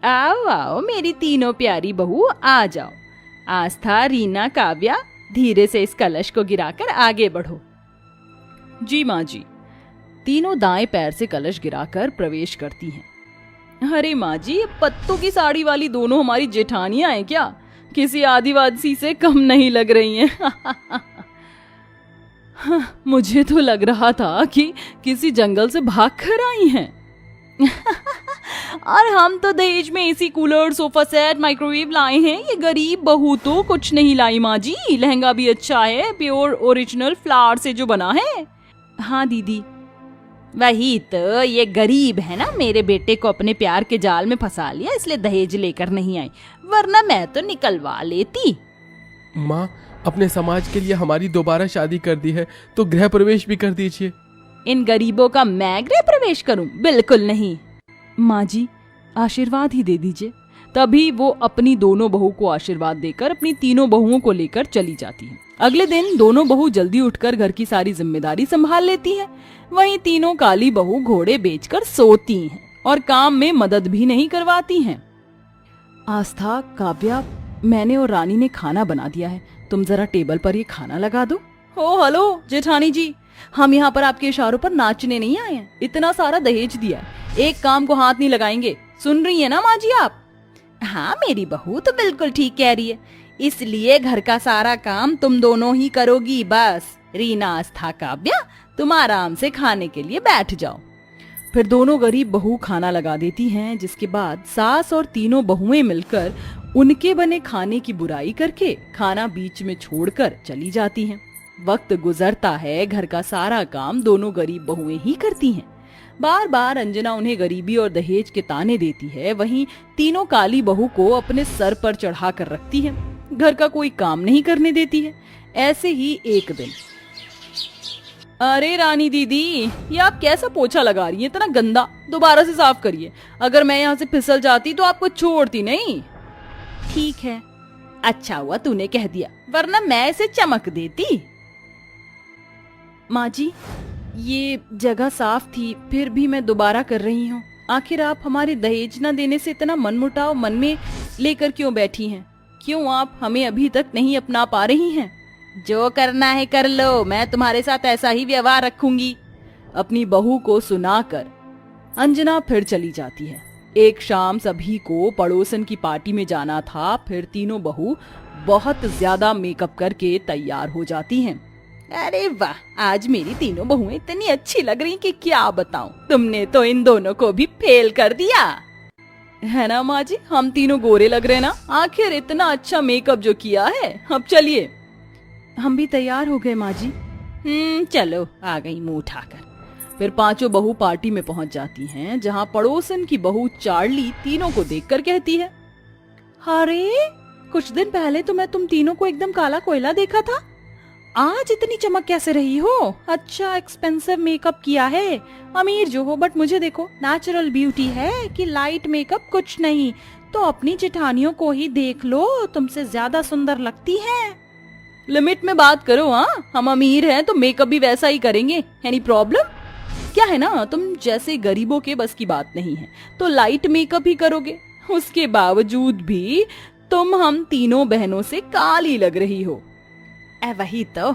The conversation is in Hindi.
आओ आओ मेरी तीनों प्यारी बहू, आ जाओ। आस्था, रीना, काव्या, धीरे से इस कलश को गिराकर आगे बढ़ो। जी माँ जी। तीनों दाएं पैर से कलश गिराकर प्रवेश करती हैं। अरे माँ जी, ये पत्तों की साड़ी वाली दोनों हमारी जेठानियां हैं क्या? किसी आदिवासी से कम नहीं लग रही हैं। मुझे तो लग रहा था कि किसी जंगल से भाग कर आई हैं। और हम तो दहेज में AC, cooler, sofa set, microwave लाए हैं। ये गरीब बहू तो कुछ नहीं लाई माँ जी। लहंगा भी अच्छा है, प्योर ओरिजिनल फ्लावर से जो बना है। हाँ दीदी, वही तो, ये गरीब है ना, मेरे बेटे को अपने प्यार के जाल में फंसा लिया, इसलिए दहेज लेकर नहीं आई, वरना मैं तो निकलवा लेती। माँ, अपने समाज के लिए हमारी दोबारा शादी कर दी है तो गृह प्रवेश भी कर दीजिए। इन गरीबों का मैं गृह प्रवेश करूं? बिल्कुल नहीं। माँ जी, आशीर्वाद ही दे दीजिए। तभी वो अपनी दोनों बहू को आशीर्वाद देकर अपनी तीनों बहुओं को लेकर चली जाती है। अगले दिन दोनों बहू जल्दी उठकर घर की सारी जिम्मेदारी संभाल लेती हैं। वहीं तीनों काली बहू घोड़े बेचकर सोती हैं और काम में मदद भी नहीं करवाती हैं। आस्था, काव्या, मैंने और रानी ने खाना बना दिया है, तुम जरा टेबल पर ये खाना लगा दो। ओ हेलो जेठानी जी, हम यहाँ पर आपके इशारों पर नाचने नहीं आए हैं। इतना सारा दहेज दिया है, एक काम को हाथ नहीं लगाएंगे। सुन रही है ना माँ जी आप? हाँ मेरी बहू तो बिल्कुल ठीक कह रही है, इसलिए घर का सारा काम तुम दोनों ही करोगी। बस रीना, आस्था, काव्या, तुम आराम से खाने के लिए बैठ जाओ। फिर दोनों गरीब बहू खाना लगा देती हैं, जिसके बाद सास और तीनों बहुएं मिलकर उनके बने खाने की बुराई करके खाना बीच में छोड़कर चली जाती हैं। वक्त गुजरता है, घर का सारा काम दोनों गरीब बहुएं ही करती हैं। बार बार अंजना उन्हें गरीबी और दहेज के ताने देती है, वहीं तीनों काली बहू को अपने सर पर चढ़ा कर रखती है, घर का कोई काम नहीं करने देती है। ऐसे ही एक दिन, अरे रानी दीदी, ये आप कैसा पोछा लगा रही हैं? इतना गंदा, दोबारा से साफ करिए। अगर मैं यहाँ से फिसल जाती तो आपको छोड़ती नहीं। ठीक है, अच्छा हुआ तूने कह दिया, वरना मैं इसे चमक देती। माँ जी, ये जगह साफ थी, फिर भी मैं दोबारा कर रही हूँ। आखिर आप हमारे दहेज न देने से इतना मनमुटाव मन में लेकर क्यों बैठी हैं? क्यों आप हमें अभी तक नहीं अपना पा रही हैं? जो करना है कर लो, मैं तुम्हारे साथ ऐसा ही व्यवहार रखूंगी। अपनी बहू को सुनाकर अंजना फिर चली जाती है। एक शाम सभी को पड़ोसन की पार्टी में जाना था। फिर तीनों बहू बहुत ज्यादा मेकअप करके तैयार हो जाती हैं। अरे वाह, आज मेरी तीनों बहुएं इतनी अच्छी लग रही कि क्या बताऊं। तुमने तो इन दोनों को भी फेल कर दिया है ना माँ जी? हम तीनों गोरे लग रहे ना? आखिर इतना अच्छा मेकअप जो किया है। अब चलिए। हम भी तैयार हो गए माँ जी। चलो, आ गई मुंह उठाकर। फिर पांचों बहू पार्टी में पहुंच जाती हैं, जहां पड़ोसन की बहू चार्ली तीनों को देखकर कहती है, अरे कुछ दिन पहले तो मैं तुम तीनों को एकदम काला कोयला देखा था, आज इतनी चमक कैसे रही हो? अच्छा एक्सपेंसिव मेकअप किया है, अमीर जो हो, बट मुझे देखो, नेचुरल ब्यूटी है कि लाइट मेकअप कुछ नहीं। तो अपनी जेठानियों को ही देख लो, तुमसे ज्यादा सुंदर लगती है। लिमिट में बात करो। हाँ, हम अमीर हैं तो मेकअप भी वैसा ही करेंगे। Any problem? क्या है ना, तुम जैसे गरीबों के बस की बात नहीं है तो लाइट मेकअप ही करोगे। उसके बावजूद भी तुम हम तीनों बहनों से काली लग रही हो। वही तो।